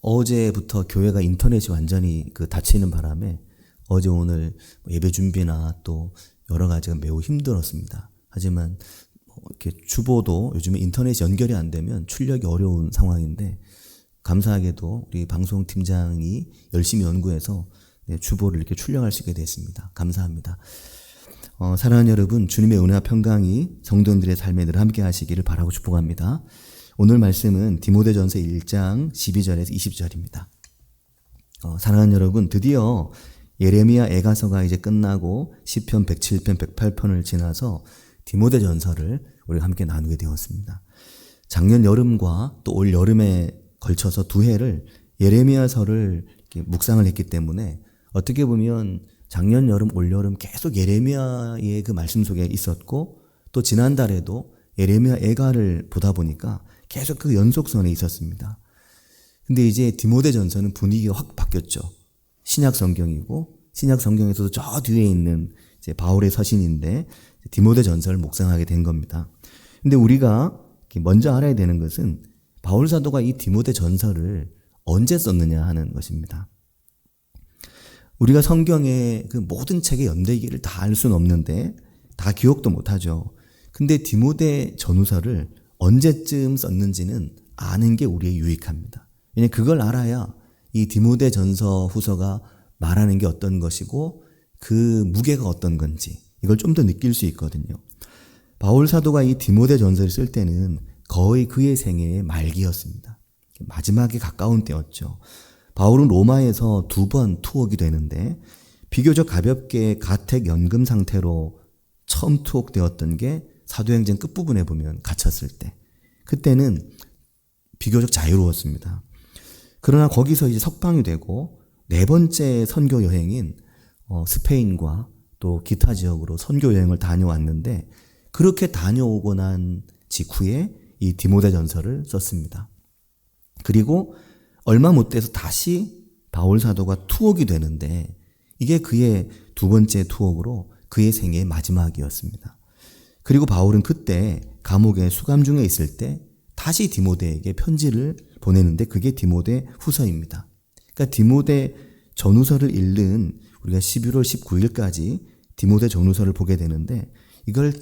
어제부터 교회가 인터넷이 완전히 닫히는 바람에 어제 오늘 예배 준비나 또 여러 가지가 매우 힘들었습니다. 하지만 이렇게 주보도 요즘에 인터넷이 연결이 안 되면 출력이 어려운 상황인데 감사하게도 우리 방송팀장이 열심히 연구해서 주보를 이렇게 출력할 수 있게 됐습니다. 감사합니다. 사랑하는 여러분, 주님의 은혜와 평강이 성도님들의 삶에 늘 함께 하시기를 바라고 축복합니다. 오늘 말씀은 디모데전서 1장 12절에서 20절입니다. 사랑하는 여러분, 드디어 예레미야 애가서가 이제 끝나고 시편 107편, 108편을 지나서 디모데전서를 우리가 함께 나누게 되었습니다. 작년 여름과 또 올 여름에 걸쳐서 두 해를 예레미야서를 묵상을 했기 때문에 어떻게 보면 작년 여름, 올 여름 계속 예레미야의 그 말씀 속에 있었고 또 지난달에도 예레미야 애가를 보다 보니까 계속 그 연속선에 있었습니다. 근데 이제 디모데전서는 분위기가 확 바뀌었죠. 신약 성경이고 신약 성경에서도 저 뒤에 있는 이제 바울의 서신인데 디모데전서를 묵상하게 된 겁니다. 근데 우리가 먼저 알아야 되는 것은 바울 사도가 이 디모데전서를 언제 썼느냐 하는 것입니다. 우리가 성경의 그 모든 책의 연대기를 다 알 수는 없는데 다 기억도 못하죠. 근데 디모데 전후서를 언제쯤 썼는지는 아는 게 우리의 유익합니다. 왜냐하면 그걸 알아야 이 디모데 전서 후서가 말하는 게 어떤 것이고 그 무게가 어떤 건지 이걸 좀 더 느낄 수 있거든요. 바울 사도가 이 디모데 전서를 쓸 때는 거의 그의 생애의 말기였습니다. 마지막에 가까운 때였죠. 바울은 로마에서 2번 투옥이 되는데 비교적 가볍게 가택 연금 상태로 처음 투옥되었던 게 사도행전 끝부분에 보면 갇혔을 때 그때는 비교적 자유로웠습니다. 그러나 거기서 이제 석방이 되고 네 번째 선교 여행인 스페인과 또 기타 지역으로 선교 여행을 다녀왔는데 그렇게 다녀오고 난 직후에 이 디모데전서를 썼습니다. 그리고 얼마 못 돼서 다시 바울 사도가 투옥이 되는데 이게 그의 두 번째 투옥으로 그의 생애의 마지막이었습니다. 그리고 바울은 그때 감옥에 수감 중에 있을 때 다시 디모데에게 편지를 보내는데 그게 디모데 후서입니다. 그러니까 디모데 전후서를 읽는 우리가 11월 19일까지 디모데 전후서를 보게 되는데 이걸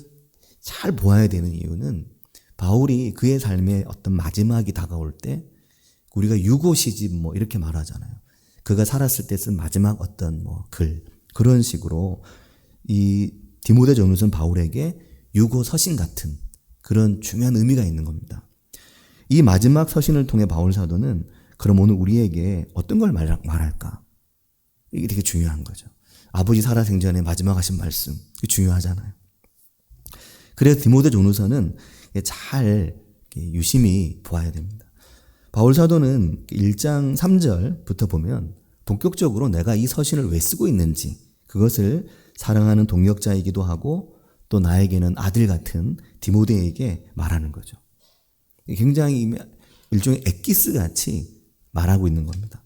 잘 보아야 되는 이유는 바울이 그의 삶의 어떤 마지막이 다가올 때 우리가 유고 시집 이렇게 말하잖아요. 그가 살았을 때 쓴 마지막 어떤 글 그런 식으로 이 디모데 전후서는 바울에게 유고 서신 같은 그런 중요한 의미가 있는 겁니다. 이 마지막 서신을 통해 바울 사도는 그럼 오늘 우리에게 어떤 걸 말할까? 이게 되게 중요한 거죠. 아버지 살아생전에 마지막 하신 말씀 이게 중요하잖아요. 그래서 디모데 전후서는 잘 유심히 보아야 됩니다. 바울 사도는 1장 3절부터 보면 본격적으로 내가 이 서신을 왜 쓰고 있는지 그것을 사랑하는 동역자이기도 하고 또 나에게는 아들 같은 디모데에게 말하는 거죠. 굉장히 일종의 엑기스 같이 말하고 있는 겁니다.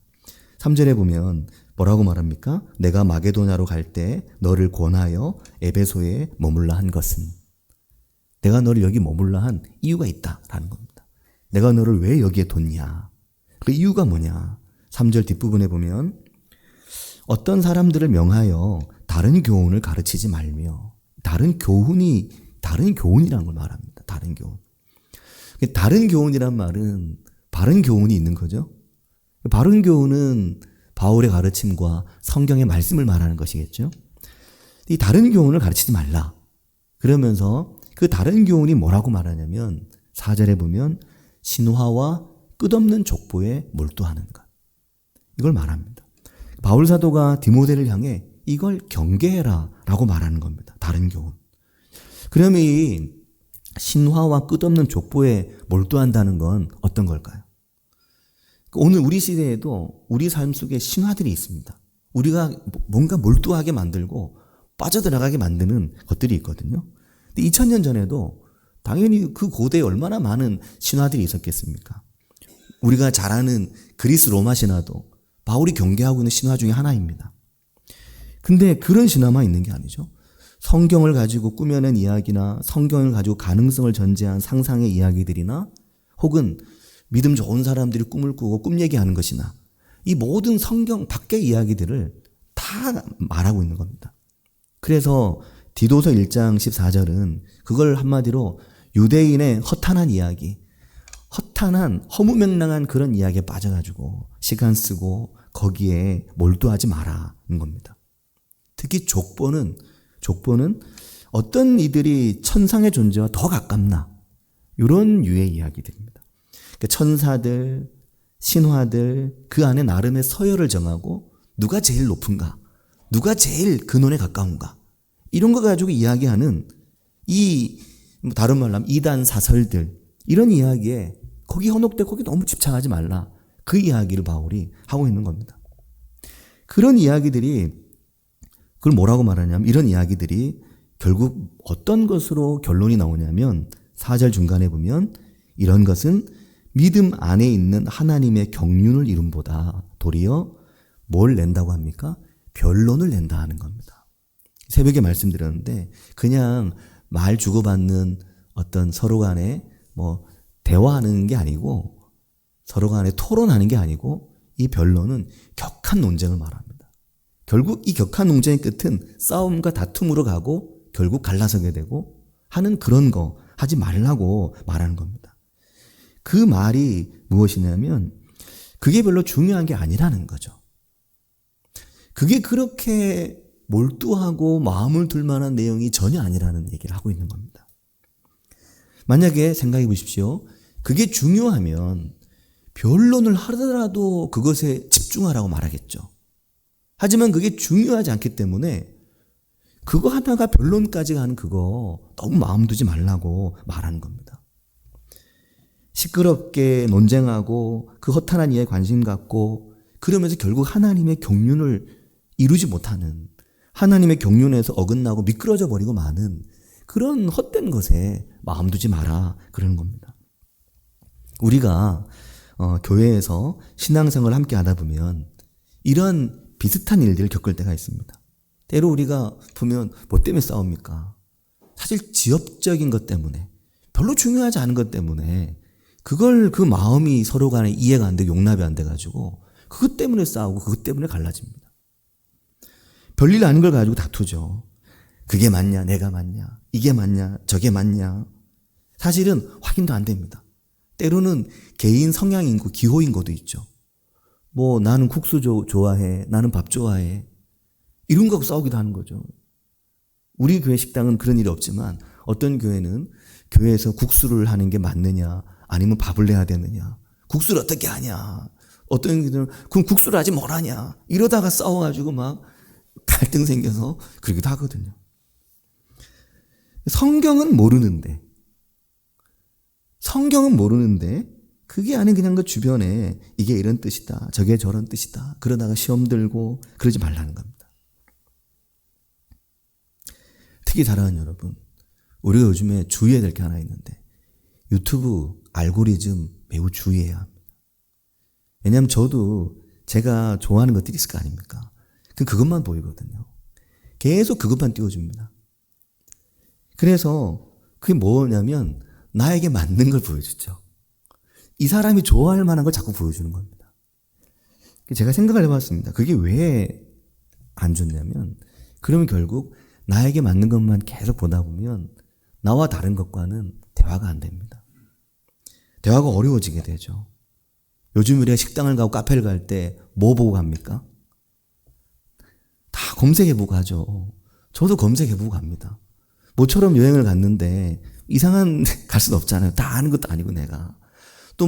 3절에 보면 뭐라고 말합니까? 내가 마게도냐로 갈 때 너를 권하여 에베소에 머물라 한 것은 내가 너를 여기 머물라 한 이유가 있다라는 겁니다. 내가 너를 왜 여기에 뒀냐? 그 이유가 뭐냐? 3절 뒷부분에 보면 어떤 사람들을 명하여 다른 교훈을 가르치지 말며 다른 교훈이라는 걸 말합니다. 다른 교훈. 다른 교훈이란 말은 바른 교훈이 있는 거죠. 바른 교훈은 바울의 가르침과 성경의 말씀을 말하는 것이겠죠. 이 다른 교훈을 가르치지 말라. 그러면서 그 다른 교훈이 뭐라고 말하냐면 4절에 보면 신화와 끝없는 족보에 몰두하는 것. 이걸 말합니다. 바울 사도가 디모데를 향해 이걸 경계해라 라고 말하는 겁니다. 다른 교훈. 그러면 이 신화와 끝없는 족보에 몰두한다는 건 어떤 걸까요? 오늘 우리 시대에도 우리 삶 속에 신화들이 있습니다. 우리가 뭔가 몰두하게 만들고 빠져들어가게 만드는 것들이 있거든요. 근데 2000년 전에도 당연히 그 고대에 얼마나 많은 신화들이 있었겠습니까? 우리가 잘 아는 그리스 로마 신화도 바울이 경계하고 있는 신화 중에 하나입니다. 근데 그런 신화만 있는 게 아니죠. 성경을 가지고 꾸며낸 이야기나 성경을 가지고 가능성을 전제한 상상의 이야기들이나 혹은 믿음 좋은 사람들이 꿈을 꾸고 꿈 얘기하는 것이나 이 모든 성경 밖의 이야기들을 다 말하고 있는 겁니다. 그래서 디도서 1장 14절은 그걸 한마디로 유대인의 허탄한 이야기, 허탄한 허무맹랑한 그런 이야기에 빠져가지고 시간 쓰고 거기에 몰두하지 마라는 겁니다. 특히 족보는 어떤 이들이 천상의 존재와 더 가깝나 이런 유의 이야기들입니다. 그러니까 천사들, 신화들 그 안에 나름의 서열을 정하고 누가 제일 높은가, 누가 제일 근원에 가까운가 이런 거 가지고 이야기하는 이 다른 말로 하면 이단 사설들 이런 이야기에 거기 현혹돼 거기 너무 집착하지 말라. 그 이야기를 바울이 하고 있는 겁니다. 그런 이야기들이 그걸 뭐라고 말하냐면 이런 이야기들이 결국 어떤 것으로 결론이 나오냐면 4절 중간에 보면 이런 것은 믿음 안에 있는 하나님의 경륜을 이룸보다 도리어 뭘 낸다고 합니까? 변론을 낸다 하는 겁니다. 새벽에 말씀드렸는데 그냥 말 주고받는 어떤 서로 간에 뭐 대화하는 게 아니고 서로 간에 토론하는 게 아니고 이 변론은 격한 논쟁을 말합니다. 결국 이 격한 논쟁의 끝은 싸움과 다툼으로 가고 결국 갈라서게 되고 하는 그런 거 하지 말라고 말하는 겁니다. 그 말이 무엇이냐면 그게 별로 중요한 게 아니라는 거죠. 그게 그렇게 몰두하고 마음을 둘 만한 내용이 전혀 아니라는 얘기를 하고 있는 겁니다. 만약에 생각해 보십시오. 그게 중요하면 변론을 하더라도 그것에 집중하라고 말하겠죠. 하지만 그게 중요하지 않기 때문에 그거 하다가 변론까지 가는 그거 너무 마음 두지 말라고 말하는 겁니다. 시끄럽게 논쟁하고 그 허탄한 이에 관심 갖고 그러면서 결국 하나님의 경륜을 이루지 못하는 하나님의 경륜에서 어긋나고 미끄러져 버리고 마는 그런 헛된 것에 마음 두지 마라 그러는 겁니다. 우리가 교회에서 신앙생활을 함께 하다 보면 이런 비슷한 일들을 겪을 때가 있습니다. 때로 우리가 보면 뭐 때문에 싸웁니까? 사실 지엽적인 것 때문에 별로 중요하지 않은 것 때문에 그걸 그 마음이 서로 간에 이해가 안 되고 용납이 안 돼가지고 그것 때문에 싸우고 그것 때문에 갈라집니다. 별일 아닌 걸 가지고 다투죠. 그게 맞냐 내가 맞냐 이게 맞냐 저게 맞냐 사실은 확인도 안 됩니다. 때로는 개인 성향인고 기호인고도 있죠. 뭐 나는 국수 좋아해 나는 밥 좋아해 이런 거 싸우기도 하는 거죠. 우리 교회 식당은 그런 일이 없지만 어떤 교회는 교회에서 국수를 하는 게 맞느냐 아니면 밥을 내야 되느냐 국수를 어떻게 하냐 어떤 교회는 그럼 국수를 하지 뭘 하냐 이러다가 싸워가지고 막 갈등 생겨서 그러기도 하거든요. 성경은 모르는데 그게 아닌 그냥 그 주변에 이게 이런 뜻이다 저게 저런 뜻이다 그러다가 시험 들고 그러지 말라는 겁니다. 특히 사랑하는 여러분 우리가 요즘에 주의해야 될 게 하나 있는데 유튜브 알고리즘 매우 주의해야 합니다. 왜냐하면 저도 제가 좋아하는 것들이 있을 거 아닙니까? 그것만 보이거든요. 계속 그것만 띄워줍니다. 그래서 그게 뭐냐면 나에게 맞는 걸 보여주죠. 이 사람이 좋아할 만한 걸 자꾸 보여주는 겁니다. 제가 생각을 해봤습니다. 그게 왜 안 좋냐면 그러면 결국 나에게 맞는 것만 계속 보다 보면 나와 다른 것과는 대화가 안 됩니다. 대화가 어려워지게 되죠. 요즘 우리가 식당을 가고 카페를 갈 때 뭐 보고 갑니까? 다 검색해보고 하죠. 저도 검색해보고 갑니다. 모처럼 여행을 갔는데 이상한 갈 수는 없잖아요. 다 아는 것도 아니고 내가. 또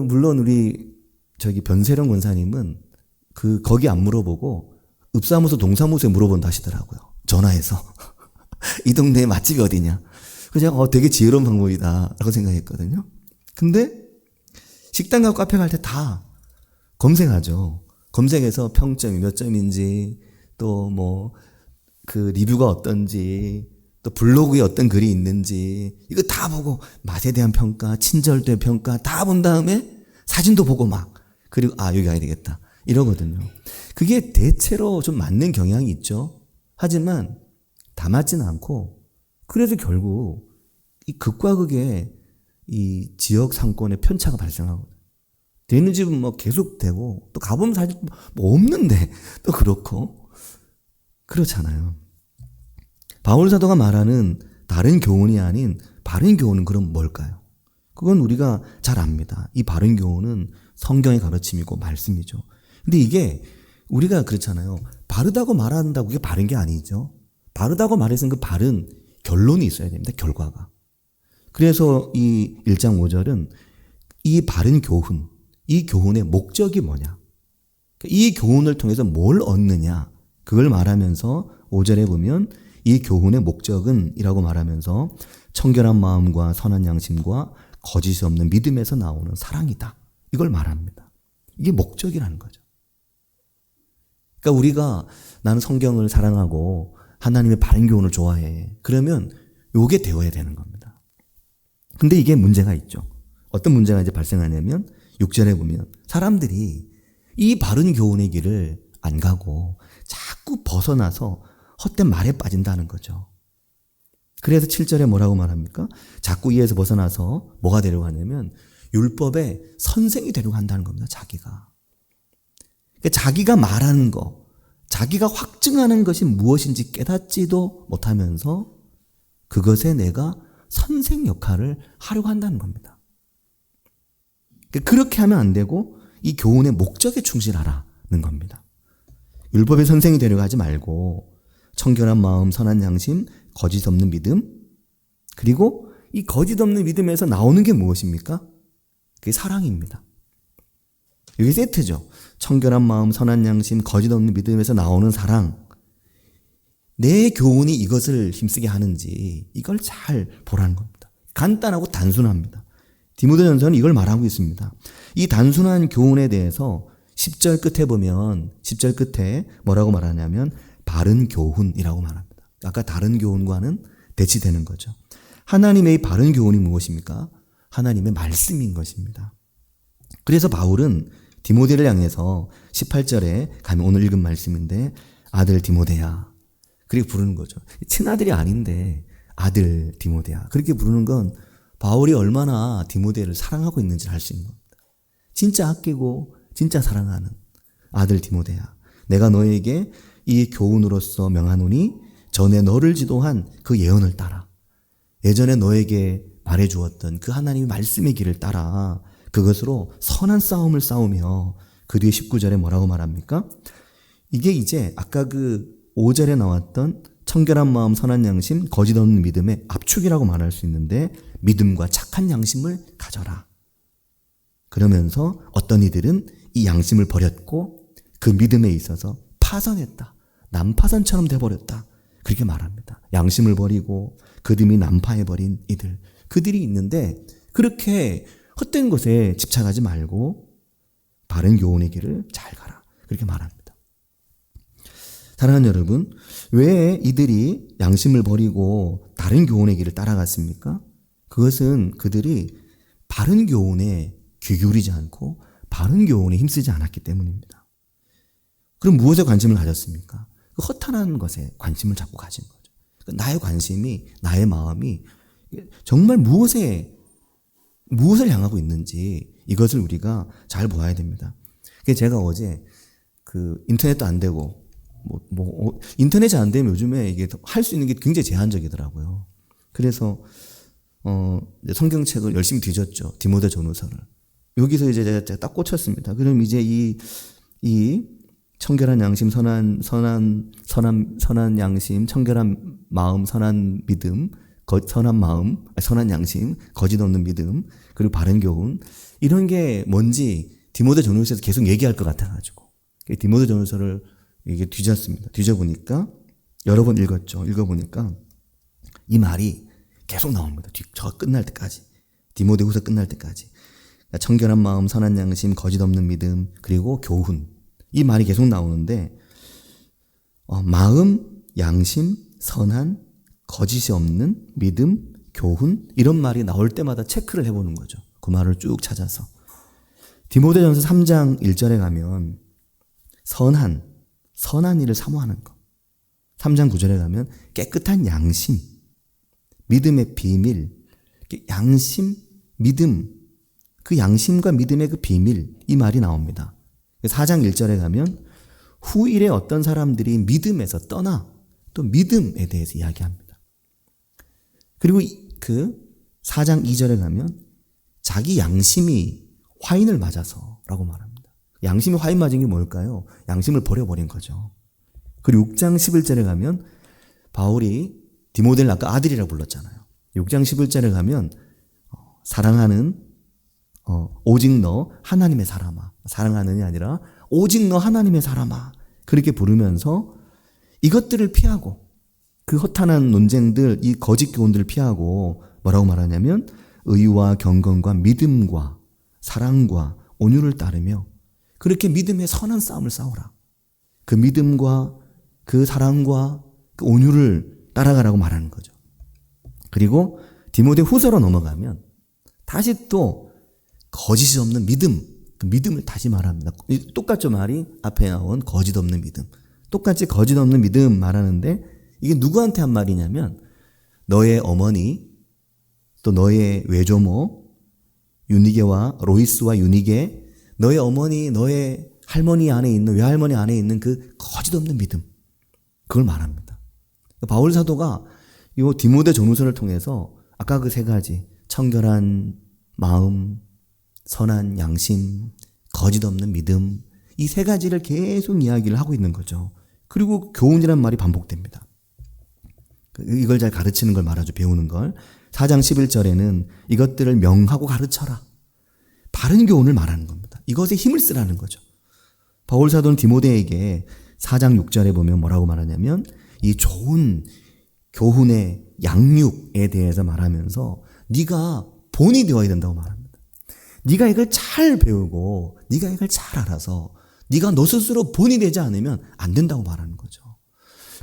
물론 우리 변세령 권사님은 거기 안 물어보고 읍사무소 동사무소에 물어본다 하시더라고요. 전화해서. 이 동네에 맛집이 어디냐. 그래서 제가 되게 지혜로운 방법이다 라고 생각했거든요. 근데 식당 가고 카페 갈 때 다 검색하죠. 검색해서 평점이 몇 점인지 또 리뷰가 어떤지 또 블로그에 어떤 글이 있는지 이거 다 보고 맛에 대한 평가, 친절도의 평가 다 본 다음에 사진도 보고 그리고 여기 가야 되겠다 이러거든요. 그게 대체로 좀 맞는 경향이 있죠. 하지만 다 맞지는 않고 그래서 결국 이 극과 극의 이 지역 상권의 편차가 발생하거든요. 되는 집은 뭐 계속 되고 또 가보면 사실 뭐 없는데 또 그렇고 그렇잖아요. 바울 사도가 말하는 다른 교훈이 아닌 바른 교훈은 그럼 뭘까요? 그건 우리가 잘 압니다. 이 바른 교훈은 성경의 가르침이고 말씀이죠. 근데 이게 우리가 그렇잖아요. 바르다고 말한다고 그게 바른 게 아니죠. 바르다고 말해서는 그 바른 결론이 있어야 됩니다. 결과가. 그래서 이 1장 5절은 이 바른 교훈, 이 교훈의 목적이 뭐냐? 이 교훈을 통해서 뭘 얻느냐? 그걸 말하면서 5절에 보면 이 교훈의 목적은 이라고 말하면서 청결한 마음과 선한 양심과 거짓이 없는 믿음에서 나오는 사랑이다. 이걸 말합니다. 이게 목적이라는 거죠. 그러니까 우리가 나는 성경을 사랑하고 하나님의 바른 교훈을 좋아해. 그러면 요게 되어야 되는 겁니다. 근데 이게 문제가 있죠. 어떤 문제가 이제 발생하냐면 6절에 보면 사람들이 이 바른 교훈의 길을 안 가고 자꾸 벗어나서 헛된 말에 빠진다는 거죠. 그래서 7절에 뭐라고 말합니까? 자꾸 이에서 벗어나서 뭐가 되려고 하냐면 율법의 선생이 되려고 한다는 겁니다. 자기가. 그러니까 자기가 말하는 거, 자기가 확증하는 것이 무엇인지 깨닫지도 못하면서 그것에 내가 선생 역할을 하려고 한다는 겁니다. 그러니까 그렇게 하면 안 되고 이 교훈의 목적에 충실하라는 겁니다. 율법의 선생이 되려고 하지 말고 청결한 마음, 선한 양심, 거짓 없는 믿음, 그리고 이 거짓 없는 믿음에서 나오는 게 무엇입니까? 그게 사랑입니다. 이게 세트죠. 청결한 마음, 선한 양심, 거짓 없는 믿음에서 나오는 사랑. 내 교훈이 이것을 힘쓰게 하는지 이걸 잘 보라는 겁니다. 간단하고 단순합니다. 디모데전서는 이걸 말하고 있습니다. 이 단순한 교훈에 대해서 10절 끝에 보면 10절 끝에 뭐라고 말하냐면 바른 교훈이라고 말합니다. 아까 다른 교훈과는 대치되는 거죠. 하나님의 바른 교훈이 무엇입니까? 하나님의 말씀인 것입니다. 그래서 바울은 디모데를 향해서 18절에 가면 오늘 읽은 말씀인데 아들 디모데야 그렇게 부르는 거죠. 친아들이 아닌데 아들 디모데야 그렇게 부르는 건 바울이 얼마나 디모데를 사랑하고 있는지를 알 수 있는 겁니다. 진짜 아끼고 진짜 사랑하는 아들 디모데야 내가 너에게 이 교훈으로서 명하노니 전에 너를 지도한 그 예언을 따라 예전에 너에게 말해주었던 그 하나님의 말씀의 길을 따라 그것으로 선한 싸움을 싸우며 그 뒤에 19절에 뭐라고 말합니까? 이게 이제 아까 그 5절에 나왔던 청결한 마음, 선한 양심, 거짓 없는 믿음의 압축이라고 말할 수 있는데 믿음과 착한 양심을 가져라. 그러면서 어떤 이들은 이 양심을 버렸고 그 믿음에 있어서 파산했다. 난파선처럼 돼버렸다. 그렇게 말합니다. 양심을 버리고 그들이 난파해버린 이들. 그들이 있는데 그렇게 헛된 것에 집착하지 말고 바른 교훈의 길을 잘 가라. 그렇게 말합니다. 사랑하는 여러분, 왜 이들이 양심을 버리고 다른 교훈의 길을 따라갔습니까? 그것은 그들이 바른 교훈에 귀 기울이지 않고 바른 교훈에 힘쓰지 않았기 때문입니다. 그럼 무엇에 관심을 가졌습니까? 그 허탄한 것에 관심을 자꾸 가진 거죠. 나의 관심이, 나의 마음이 정말 무엇을 향하고 있는지 이것을 우리가 잘 보아야 됩니다. 제가 어제 그 인터넷도 안 되고 인터넷이 안 되면 요즘에 이게 할 수 있는 게 굉장히 제한적이더라고요. 그래서 성경책을 열심히 뒤졌죠. 디모데 전후서를. 여기서 이제 제가 딱 꽂혔습니다. 그럼 이제 이 청결한 양심, 선한 양심, 청결한 마음, 선한 믿음, 선한 마음, 선한 양심, 거짓 없는 믿음, 그리고 바른 교훈 이런 게 뭔지 디모데 전후서에서 계속 얘기할 것 같아가지고 디모데 전후서를 이게 뒤졌습니다. 뒤져보니까 여러 번 읽었죠. 읽어보니까 이 말이 계속 나옵니다. 저 끝날 때까지 디모데후서 끝날 때까지 청결한 마음, 선한 양심, 거짓 없는 믿음, 그리고 교훈 이 말이 계속 나오는데 마음, 양심, 선한, 거짓이 없는 믿음, 교훈 이런 말이 나올 때마다 체크를 해보는 거죠. 그 말을 쭉 찾아서 디모데전서 3장 1절에 가면 선한 일을 사모하는 것 3장 9절에 가면 깨끗한 양심, 믿음의 비밀, 양심, 믿음, 그 양심과 믿음의 그 비밀, 이 말이 나옵니다. 4장 1절에 가면 후일에 어떤 사람들이 믿음에서 떠나 또 믿음에 대해서 이야기합니다. 그리고 그 4장 2절에 가면 자기 양심이 화인을 맞아서 라고 말합니다. 양심이 화인 맞은 게 뭘까요? 양심을 버려버린 거죠. 그리고 6장 11절에 가면 바울이 디모데를 아까 아들이라고 불렀잖아요. 6장 11절에 가면 사랑하는 오직 너 하나님의 사람아, 사랑하는이 아니라 오직 너 하나님의 사람아, 그렇게 부르면서 이것들을 피하고 그 허탄한 논쟁들, 이 거짓 교훈들을 피하고 뭐라고 말하냐면 의와 경건과 믿음과 사랑과 온유를 따르며 그렇게 믿음의 선한 싸움을 싸우라. 그 믿음과 그 사랑과 그 온유를 따라가라고 말하는 거죠. 그리고 디모데 후서로 넘어가면 다시 또 거짓이 없는 믿음, 그 믿음을 다시 말합니다. 똑같죠, 말이 앞에 나온 거짓 없는 믿음. 똑같이 거짓 없는 믿음 말하는데 이게 누구한테 한 말이냐면 너의 어머니 또 너의 외조모 유니게와 로이스와 유니게, 너의 어머니, 너의 할머니 안에 있는, 외할머니 안에 있는 그 거짓 없는 믿음, 그걸 말합니다. 바울 사도가 이 디모데 전후서를 통해서 아까 그 세 가지, 청결한 마음, 선한 양심, 거짓 없는 믿음, 이 세 가지를 계속 이야기를 하고 있는 거죠. 그리고 교훈이라는 말이 반복됩니다. 이걸 잘 가르치는 걸 말하죠. 배우는 걸. 4장 11절에는 이것들을 명하고 가르쳐라. 바른 교훈을 말하는 겁니다. 이것에 힘을 쓰라는 거죠. 바울 사도는 디모데에게 4장 6절에 보면 뭐라고 말하냐면 이 좋은 교훈의 양육에 대해서 말하면서 네가 본이 되어야 된다고 말합니다. 네가 이걸 잘 배우고 네가 이걸 잘 알아서 네가 너 스스로 본이 되지 않으면 안 된다고 말하는 거죠.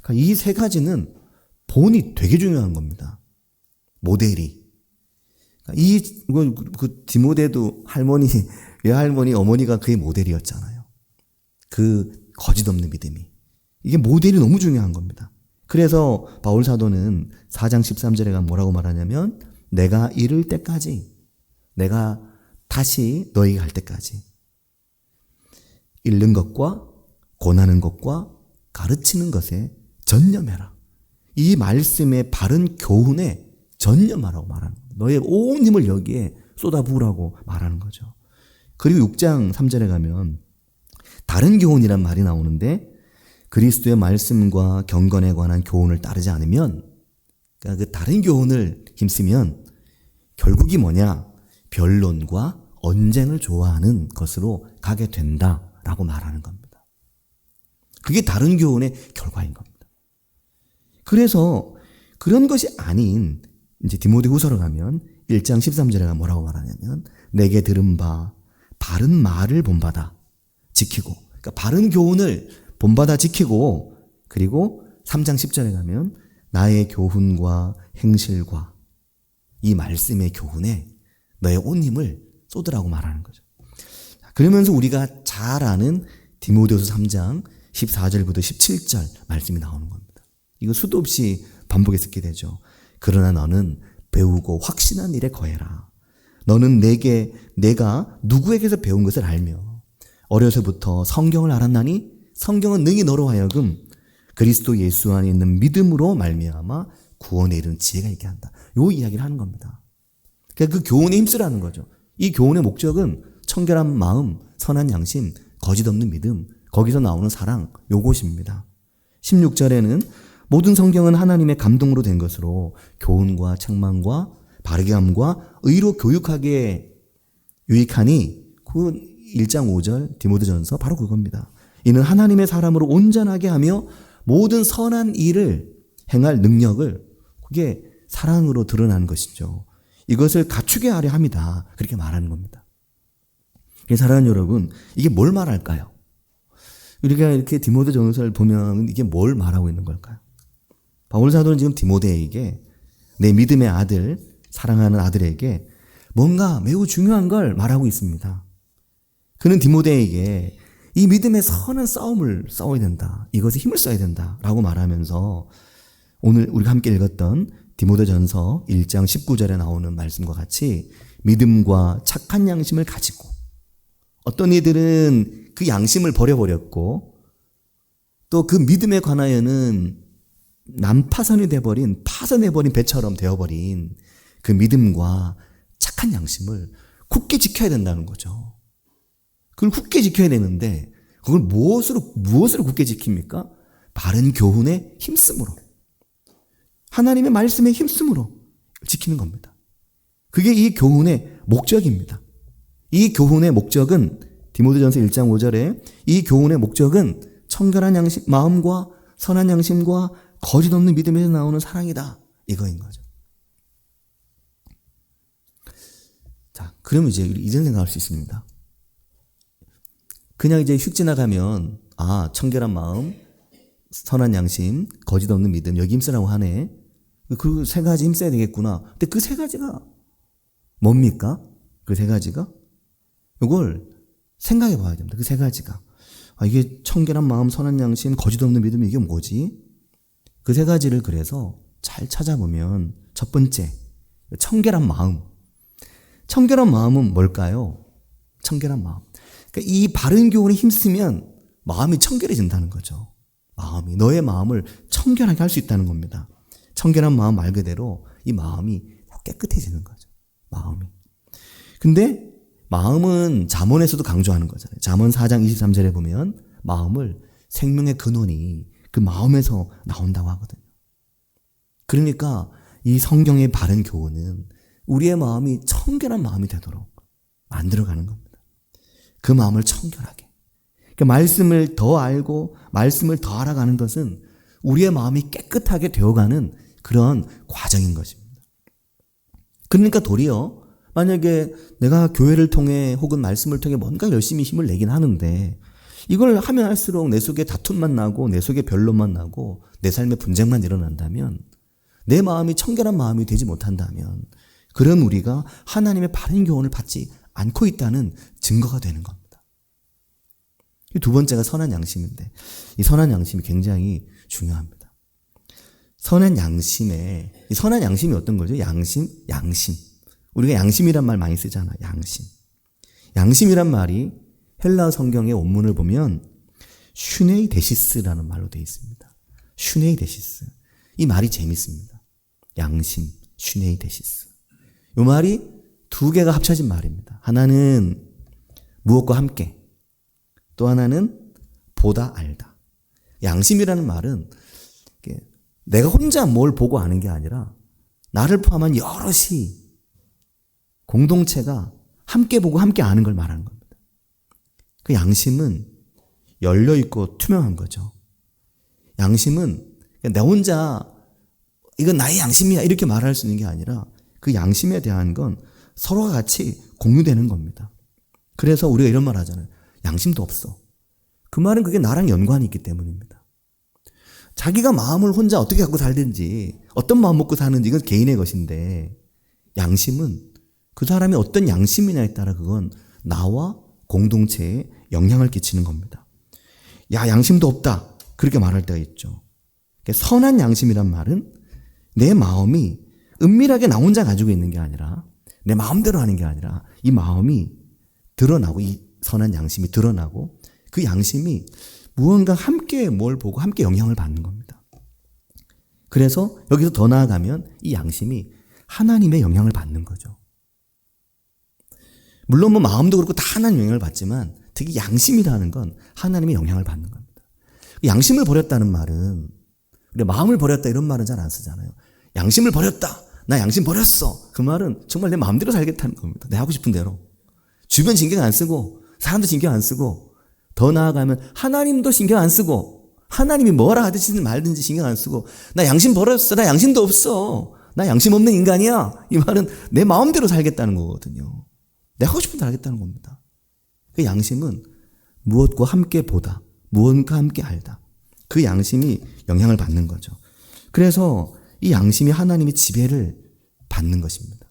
그러니까 이 세 가지는 본이 되게 중요한 겁니다. 모델이. 그 디모데도 할머니, 외할머니, 어머니가 그의 모델이었잖아요. 그 거짓 없는 믿음이. 이게 모델이 너무 중요한 겁니다. 그래서 바울 사도는 4장 13절에 가면 뭐라고 말하냐면 내가 이를 때까지, 내가 다시 너에게 갈 때까지 읽는 것과 권하는 것과 가르치는 것에 전념해라. 이 말씀의 바른 교훈에 전념하라고 말하는 거예요. 너의 온 힘을 여기에 쏟아부으라고 말하는 거죠. 그리고 6장 3절에 가면 다른 교훈이란 말이 나오는데 그리스도의 말씀과 경건에 관한 교훈을 따르지 않으면, 그러니까 그 다른 교훈을 힘쓰면 결국이 뭐냐? 변론과 언쟁을 좋아하는 것으로 가게 된다라고 말하는 겁니다. 그게 다른 교훈의 결과인 겁니다. 그래서 그런 것이 아닌 이제 디모데 후서로 가면 1장 13절에 뭐라고 말하냐면 내게 들은 바 바른 말을 본받아 지키고, 그러니까 바른 교훈을 본받아 지키고, 그리고 3장 10절에 가면 나의 교훈과 행실과 이 말씀의 교훈에 너의 온 힘을 쏟으라고 말하는 거죠. 그러면서 우리가 잘 아는 디모데후서 3장 14절부터 17절 말씀이 나오는 겁니다. 이거 수도 없이 반복해서 듣게 되죠. 그러나 너는 배우고 확신한 일에 거해라. 너는 내가 누구에게서 배운 것을 알며 어려서부터 성경을 알았나니 성경은 능히 너로 하여금 그리스도 예수 안에 있는 믿음으로 말미암아 구원에 이르는 지혜가 있게 한다. 요 이야기를 하는 겁니다. 그러니까 그 교훈에 힘쓰라는 거죠. 이 교훈의 목적은 청결한 마음, 선한 양심, 거짓 없는 믿음, 거기서 나오는 사랑, 요것입니다. 16절에는 모든 성경은 하나님의 감동으로 된 것으로 교훈과 책망과 바르게 함과 의로 교육하기에 유익하니, 그 1장 5절 디모데전서 바로 그겁니다. 이는 하나님의 사람으로 온전하게 하며 모든 선한 일을 행할 능력을, 그게 사랑으로 드러나는 것이죠. 이것을 갖추게 하려 합니다. 그렇게 말하는 겁니다. 사랑하는 여러분, 이게 뭘 말할까요? 우리가 이렇게 디모데 전서를 보면 이게 뭘 말하고 있는 걸까요? 바울 사도는 지금 디모데에게, 내 믿음의 아들, 사랑하는 아들에게 뭔가 매우 중요한 걸 말하고 있습니다. 그는 디모데에게 이 믿음의 선한 싸움을 싸워야 된다. 이것에 힘을 써야 된다. 라고 말하면서 오늘 우리가 함께 읽었던 디모데전서 1장 19절에 나오는 말씀과 같이 믿음과 착한 양심을 가지고, 어떤 이들은 그 양심을 버려버렸고 또 그 믿음에 관하여는 난파선이 돼버린, 파선해버린 배처럼 되어버린 그 믿음과 착한 양심을 굳게 지켜야 된다는 거죠. 그걸 굳게 지켜야 되는데 그걸 무엇으로 굳게 지킵니까? 바른 교훈에 힘쓰므로, 하나님의 말씀에 힘쓰므로 지키는 겁니다. 그게 이 교훈의 목적입니다. 이 교훈의 목적은 디모데전서 1장 5절에 이 교훈의 목적은 청결한 양심, 마음과 선한 양심과 거짓 없는 믿음에서 나오는 사랑이다, 이거인 거죠. 자, 그럼 이제 이런 생각할 수 있습니다. 그냥 이제 휙 지나가면 청결한 마음, 선한 양심, 거짓 없는 믿음, 여기 힘쓰라고 하네. 그 세 가지 힘써야 되겠구나. 근데 그 세 가지가 뭡니까? 그 세 가지가? 이걸 생각해 봐야 됩니다. 그 세 가지가. 이게 청결한 마음, 선한 양심, 거짓 없는 믿음, 이게 뭐지? 그 세 가지를 그래서 잘 찾아보면 첫 번째, 청결한 마음. 청결한 마음은 뭘까요? 청결한 마음. 그러니까 이 바른 교훈에 힘쓰면 마음이 청결해진다는 거죠. 마음이, 너의 마음을 청결하게 할 수 있다는 겁니다. 청결한 마음 말 그대로 이 마음이 깨끗해지는 거죠. 마음이. 근데 마음은 잠언에서도 강조하는 거잖아요. 잠언 4장 23절에 보면 마음을 생명의 근원이 그 마음에서 나온다고 하거든요. 그러니까 이 성경의 바른 교훈은 우리의 마음이 청결한 마음이 되도록 만들어가는 겁니다. 그 마음을 청결하게. 그러니까 말씀을 더 알고 말씀을 더 알아가는 것은 우리의 마음이 깨끗하게 되어가는 그런 과정인 것입니다. 그러니까 도리어 만약에 내가 교회를 통해 혹은 말씀을 통해 뭔가 열심히 힘을 내긴 하는데 이걸 하면 할수록 내 속에 다툼만 나고 내 속에 변론만 나고 내 삶에 분쟁만 일어난다면, 내 마음이 청결한 마음이 되지 못한다면 그런 우리가 하나님의 바른 교훈을 받지 않고 있다는 증거가 되는 겁니다. 두 번째가 선한 양심인데 이 선한 양심이 굉장히 중요합니다. 선한 양심이 어떤 거죠? 양심. 우리가 양심이란 말 많이 쓰잖아. 양심이란 말이 헬라어 성경의 원문을 보면 슈네이데시스라는 말로 되어 있습니다. 슈네이데시스. 이 말이 재밌습니다. 양심, 슈네이데시스. 이 말이 두 개가 합쳐진 말입니다. 하나는 무엇과 함께, 또 하나는 보다 알다. 양심이라는 말은 내가 혼자 뭘 보고 아는 게 아니라 나를 포함한 여럿이, 공동체가 함께 보고 함께 아는 걸 말하는 겁니다. 그 양심은 열려있고 투명한 거죠. 양심은 나 혼자 이건 나의 양심이야 이렇게 말할 수 있는 게 아니라 그 양심에 대한 건 서로가 같이 공유되는 겁니다. 그래서 우리가 이런 말 하잖아요. 양심도 없어. 그 말은 그게 나랑 연관이 있기 때문입니다. 자기가 마음을 혼자 어떻게 갖고 살든지 어떤 마음 먹고 사는지 이건 개인의 것인데, 양심은 그 사람이 어떤 양심이냐에 따라 그건 나와 공동체에 영향을 끼치는 겁니다. 야, 양심도 없다. 그렇게 말할 때가 있죠. 선한 양심이란 말은 내 마음이 은밀하게 나 혼자 가지고 있는 게 아니라, 내 마음대로 하는 게 아니라 이 마음이 드러나고, 이 선한 양심이 드러나고 그 양심이 무언가 함께 뭘 보고 함께 영향을 받는 겁니다. 그래서 여기서 더 나아가면 이 양심이 하나님의 영향을 받는 거죠. 물론 마음도 그렇고 다 하나님 영향을 받지만 특히 양심이라는 건 하나님의 영향을 받는 겁니다. 양심을 버렸다는 말은, 우리 마음을 버렸다 이런 말은 잘 안 쓰잖아요. 양심을 버렸다. 나 양심 버렸어. 그 말은 정말 내 마음대로 살겠다는 겁니다. 내 하고 싶은 대로. 주변 신경 안 쓰고 사람도 신경 안 쓰고, 더 나아가면 하나님도 신경 안 쓰고, 하나님이 뭐라 하든지 말든지 신경 안 쓰고, 나 양심 버렸어. 나 양심도 없어. 나 양심 없는 인간이야. 이 말은 내 마음대로 살겠다는 거거든요. 내가 하고 싶은 대로 하겠다는 겁니다. 그 양심은 무엇과 함께 보다, 무엇과 함께 알다. 그 양심이 영향을 받는 거죠. 그래서 이 양심이 하나님의 지배를 받는 것입니다.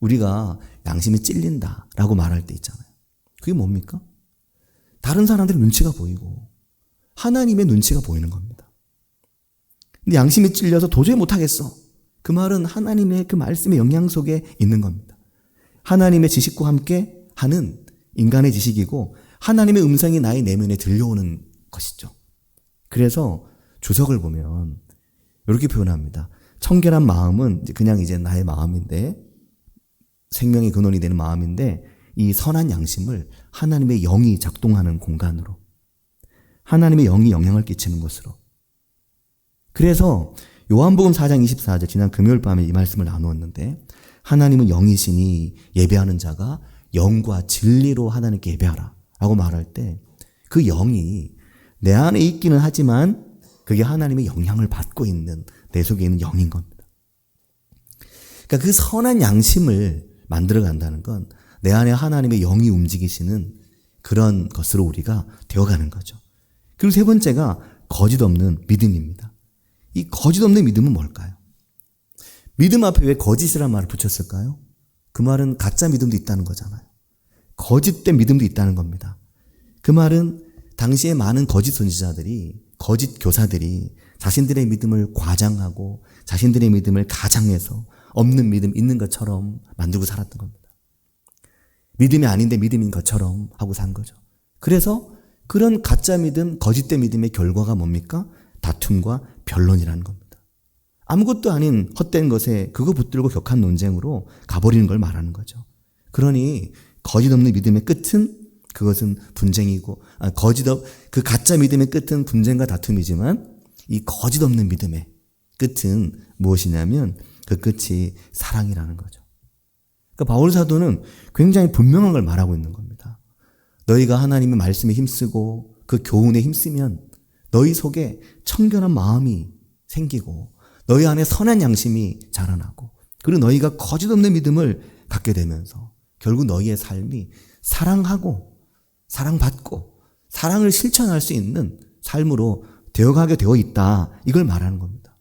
우리가 양심이 찔린다라고 말할 때 있잖아요. 그게 뭡니까? 다른 사람들의 눈치가 보이고 하나님의 눈치가 보이는 겁니다. 근데 양심이 찔려서 도저히 못하겠어. 그 말은 하나님의 그 말씀의 영향 속에 있는 겁니다. 하나님의 지식과 함께 하는 인간의 지식이고 하나님의 음성이 나의 내면에 들려오는 것이죠. 그래서 주석을 보면 이렇게 표현합니다. 청결한 마음은 그냥 이제 나의 마음인데, 생명의 근원이 되는 마음인데, 이 선한 양심을 하나님의 영이 작동하는 공간으로, 하나님의 영이 영향을 끼치는 것으로. 그래서 요한복음 4장 24절, 지난 금요일 밤에 이 말씀을 나누었는데, 하나님은 영이시니 예배하는 자가 영과 진리로 하나님께 예배하라 라고 말할 때, 그 영이 내 안에 있기는 하지만 그게 하나님의 영향을 받고 있는 내 속에 있는 영인 겁니다. 그러니까 그 선한 양심을 만들어 간다는 건 내 안에 하나님의 영이 움직이시는 그런 것으로 우리가 되어가는 거죠. 그리고 세 번째가 거짓 없는 믿음입니다. 이 거짓 없는 믿음은 뭘까요? 믿음 앞에 왜 거짓이라는 말을 붙였을까요? 그 말은 가짜 믿음도 있다는 거잖아요. 거짓된 믿음도 있다는 겁니다. 그 말은 당시에 많은 거짓 선지자들이, 거짓 교사들이 자신들의 믿음을 과장하고 자신들의 믿음을 가장해서 없는 믿음 있는 것처럼 만들고 살았던 겁니다. 믿음이 아닌데 믿음인 것처럼 하고 산 거죠. 그래서 그런 가짜 믿음, 거짓된 믿음의 결과가 뭡니까? 다툼과 변론이라는 겁니다. 아무것도 아닌 헛된 것에 그거 붙들고 격한 논쟁으로 가버리는 걸 말하는 거죠. 그러니 거짓 없는 믿음의 끝은 그것은 분쟁이고, 그 가짜 믿음의 끝은 분쟁과 다툼이지만 이 거짓 없는 믿음의 끝은 무엇이냐면 그 끝이 사랑이라는 거죠. 그러니까 바울 사도는 굉장히 분명한 걸 말하고 있는 겁니다. 너희가 하나님의 말씀에 힘쓰고 그 교훈에 힘쓰면 너희 속에 청결한 마음이 생기고 너희 안에 선한 양심이 자라나고, 그리고 너희가 거짓 없는 믿음을 갖게 되면서 결국 너희의 삶이 사랑하고 사랑받고 사랑을 실천할 수 있는 삶으로 되어가게 되어 있다, 이걸 말하는 겁니다.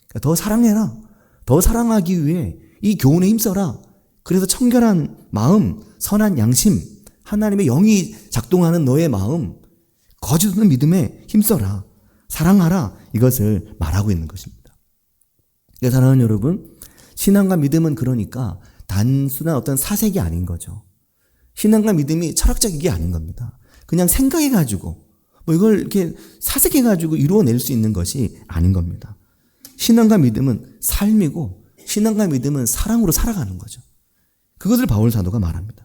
그러니까 더 사랑해라. 더 사랑하기 위해 이 교훈에 힘써라. 그래서 청결한 마음, 선한 양심, 하나님의 영이 작동하는 너의 마음, 거짓 없는 믿음에 힘써라. 사랑하라. 이것을 말하고 있는 것입니다. 그래서 사랑하는 여러분, 신앙과 믿음은 그러니까 단순한 어떤 사색이 아닌 거죠. 신앙과 믿음이 철학적인 게 아닌 겁니다. 그냥 생각해가지고 뭐 이걸 이렇게 사색해가지고 이루어낼 수 있는 것이 아닌 겁니다. 신앙과 믿음은 삶이고 신앙과 믿음은 사랑으로 살아가는 거죠. 그것을 바울 사도가 말합니다.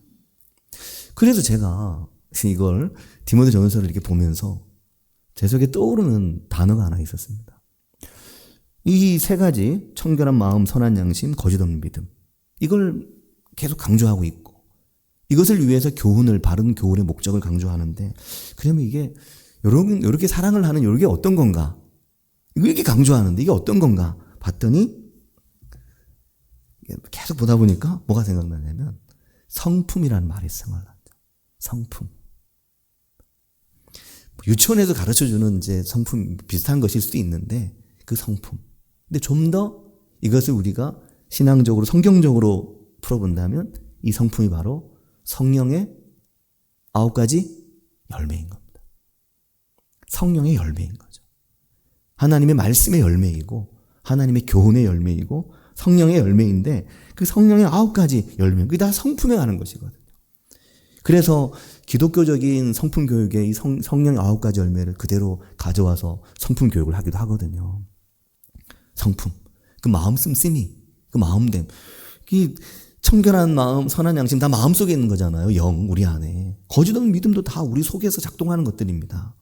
그래서 제가 이걸 디모데전서를 이렇게 보면서 제 속에 떠오르는 단어가 하나 있었습니다. 이 세 가지, 청결한 마음, 선한 양심, 거짓 없는 믿음, 이걸 계속 강조하고 있고 이것을 위해서 교훈을, 바른 교훈의 목적을 강조하는데, 그러면 이게 여러분 이렇게 사랑을 하는 이게 어떤 건가? 이렇게 강조하는데 이게 어떤 건가? 봤더니 계속 보다 보니까 뭐가 생각나냐면 성품이라는 말이 생각났죠. 성품. 유치원에서 가르쳐주는 이제 성품 비슷한 것일 수도 있는데 그 성품. 근데 좀 더 이것을 우리가 신앙적으로 성경적으로 풀어본다면 이 성품이 바로 성령의 9가지 열매인 겁니다. 성령의 열매인 거죠. 하나님의 말씀의 열매이고 하나님의 교훈의 열매이고 성령의 열매인데 그 성령의 9가지 열매, 그게 다 성품에 가는 것이거든요. 그래서 기독교적인 성품 교육에 이 성령의 9가지 열매를 그대로 가져와서 성품 교육을 하기도 하거든요. 성품, 그 마음 씀씀이, 그 마음됨, 이 청결한 마음, 선한 양심 다 마음속에 있는 거잖아요. 영, 우리 안에. 거짓 없는 믿음도 다 우리 속에서 작동하는 것들입니다.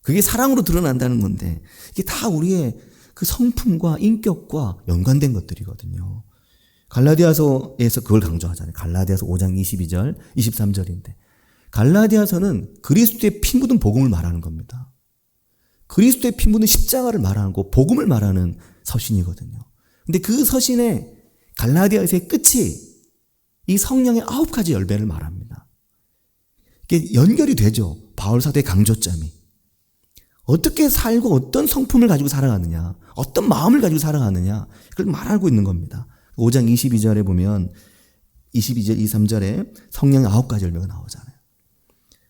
그게 사랑으로 드러난다는 건데 이게 다 우리의 그 성품과 인격과 연관된 것들이거든요. 갈라디아서에서 그걸 강조하잖아요. 갈라디아서 5장 22절, 23절인데 갈라디아서는 그리스도의 피 묻은 복음을 말하는 겁니다. 그리스도의 피 묻은 십자가를 말하고 복음을 말하는 서신이거든요. 근데 그 서신의 갈라디아서의 끝이 이 성령의 9가지 열매를 말합니다. 이게 연결이 되죠. 바울 사도의 강조점이. 어떻게 살고 어떤 성품을 가지고 살아가느냐, 어떤 마음을 가지고 살아가느냐, 그걸 말하고 있는 겁니다. 5장 22절에 보면 22절, 23절에 성령의 9가지 열매가 나오잖아요.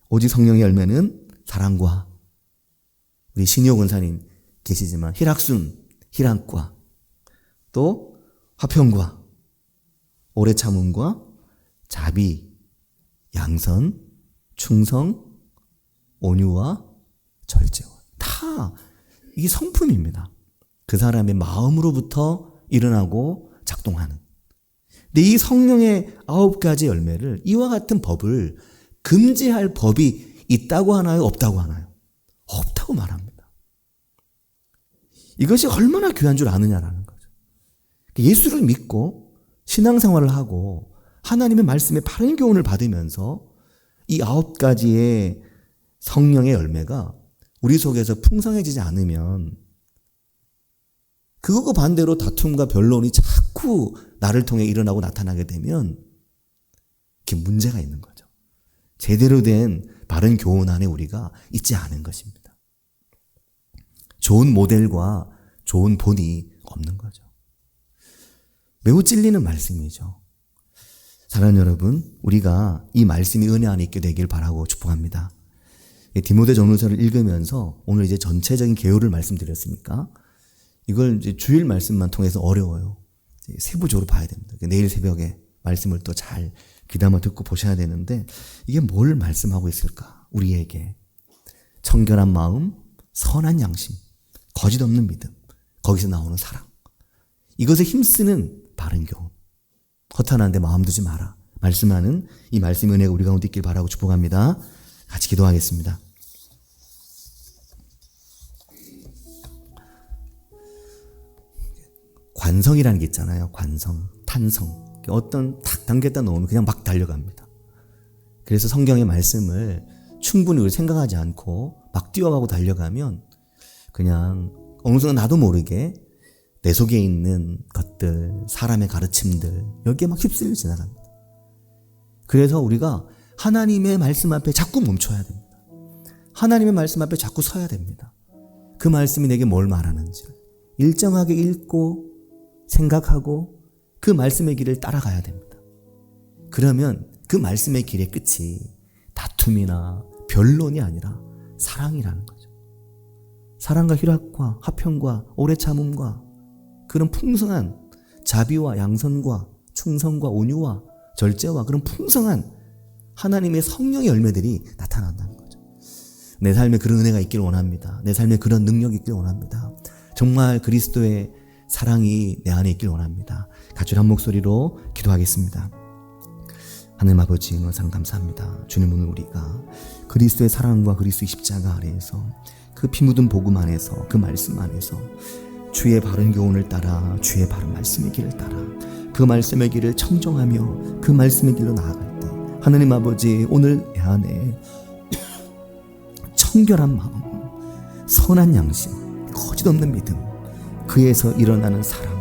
오직 성령의 열매는 사랑과, 우리 신효 권사님 계시지만 희락순, 희락과, 또 화평과, 오래 참음과 자비, 양선, 충성, 온유와 절제와. 다 이 성품입니다. 그 사람의 마음으로부터 일어나고 작동하는. 근데 이 성령의 9가지 열매를, 이와 같은 법을 금지할 법이 있다고 하나요? 없다고 하나요? 없다고 말합니다. 이것이 얼마나 귀한 줄 아느냐라는 거죠. 예수를 믿고 신앙생활을 하고 하나님의 말씀에 바른 교훈을 받으면서 이 9가지의 성령의 열매가 우리 속에서 풍성해지지 않으면, 그거가 반대로 다툼과 변론이 자꾸 나를 통해 일어나고 나타나게 되면 그게 문제가 있는 거죠. 제대로 된 바른 교훈 안에 우리가 있지 않은 것입니다. 좋은 모델과 좋은 본이 없는 거죠. 매우 찔리는 말씀이죠. 사랑하는 여러분, 우리가 이 말씀이 은혜 안에 있게 되길 바라고 축복합니다. 디모데 전후서를 읽으면서 오늘 이제 전체적인 개요를 말씀드렸으니까 이걸 이제 주일 말씀만 통해서 어려워요. 세부적으로 봐야 됩니다. 내일 새벽에 말씀을 또 잘 귀담아 듣고 보셔야 되는데, 이게 뭘 말씀하고 있을까? 우리에게 청결한 마음, 선한 양심, 거짓 없는 믿음, 거기서 나오는 사랑, 이것에 힘쓰는 바른 교훈. 허탄한데 마음 두지 마라. 말씀하는 이 말씀 은혜가 우리 가운데 있길 바라고 축복합니다. 같이 기도하겠습니다. 관성이라는 게 있잖아요. 관성, 탄성. 어떤 탁 당겼다 놓으면 그냥 막 달려갑니다. 그래서 성경의 말씀을 충분히 우리 생각하지 않고 막 뛰어가고 달려가면 그냥 어느 순간 나도 모르게 내 속에 있는 것들, 사람의 가르침들, 여기에 막 휩쓸려 지나갑니다. 그래서 우리가 하나님의 말씀 앞에 자꾸 멈춰야 됩니다. 하나님의 말씀 앞에 자꾸 서야 됩니다. 그 말씀이 내게 뭘 말하는지를 일정하게 읽고 생각하고 그 말씀의 길을 따라가야 됩니다. 그러면 그 말씀의 길의 끝이 다툼이나 변론이 아니라 사랑이라는 거죠. 사랑과 희락과 화평과 오래 참음과 그런 풍성한 자비와 양선과 충성과 온유와 절제와 그런 풍성한 하나님의 성령의 열매들이 나타난다는 거죠. 내 삶에 그런 은혜가 있기를 원합니다. 내 삶에 그런 능력이 있기를 원합니다. 정말 그리스도의 사랑이 내 안에 있기를 원합니다. 같이 한 목소리로 기도하겠습니다. 하나님 아버지, 사랑 감사합니다. 주님, 오늘 우리가 그리스도의 사랑과 그리스도의 십자가 아래에서 그 피 묻은 복음 안에서 그 말씀 안에서 주의 바른 교훈을 따라 주의 바른 말씀의 길을 따라 그 말씀의 길을 청정하며 그 말씀의 길로 나아갈 때 하나님 아버지, 오늘 내 안에 청결한 마음, 선한 양심, 거짓 없는 믿음, 그에서 일어나는 사랑,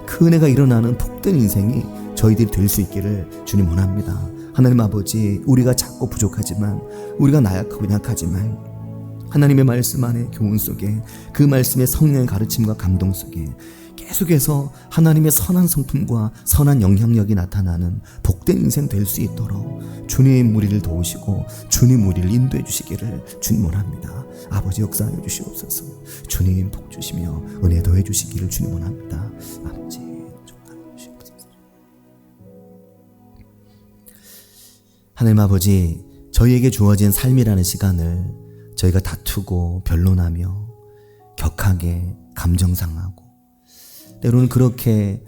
그 은혜가 일어나는 복된 인생이 저희들이 될 수 있기를 주님 원합니다. 하나님 아버지, 우리가 작고 부족하지만, 우리가 나약하고 약하지만 하나님의 말씀 안에 교훈 속에 그 말씀의 성령의 가르침과 감동 속에 계속해서 하나님의 선한 성품과 선한 영향력이 나타나는 복된 인생 될 수 있도록 주님 우리를 도우시고 주님 우리를 인도해 주시기를 주님 원합니다. 아버지, 역사하여 주시옵소서. 주님 복 주시며 은혜 더해 주시기를 주님 원합니다. 아버지, 축복하여 주시옵소서. 하나님 아버지, 저희에게 주어진 삶이라는 시간을 저희가 다투고 변론하며 격하게 감정 상하고 때로는 그렇게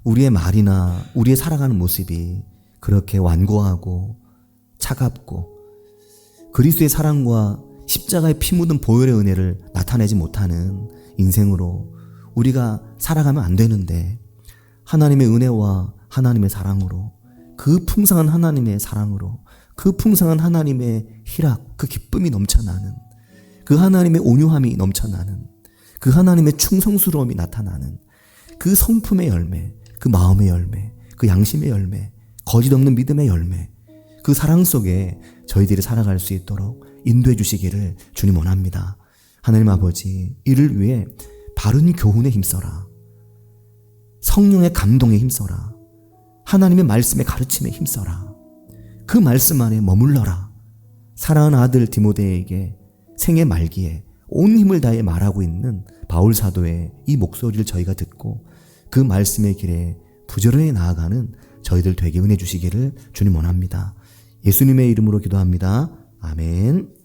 우리의 말이나 우리의 살아가는 모습이 그렇게 완고하고 차갑고 그리스도의 사랑과 십자가의 피 묻은 보혈의 은혜를 나타내지 못하는 인생으로 우리가 살아가면 안 되는데, 하나님의 은혜와 하나님의 사랑으로, 그 풍성한 하나님의 사랑으로, 그 풍성한 하나님의 희락, 그 기쁨이 넘쳐나는, 그 하나님의 온유함이 넘쳐나는, 그 하나님의 충성스러움이 나타나는 그 성품의 열매, 그 마음의 열매, 그 양심의 열매, 거짓 없는 믿음의 열매, 그 사랑 속에 저희들이 살아갈 수 있도록 인도해 주시기를 주님 원합니다. 하나님 아버지, 이를 위해 바른 교훈에 힘써라. 성령의 감동에 힘써라. 하나님의 말씀의 가르침에 힘써라. 그 말씀 안에 머물러라. 사랑하는 아들 디모데에게 생애 말기에 온 힘을 다해 말하고 있는 바울 사도의 이 목소리를 저희가 듣고 그 말씀의 길에 부지런히 나아가는 저희들 되게 은혜 주시기를 주님 원합니다. 예수님의 이름으로 기도합니다. 아멘.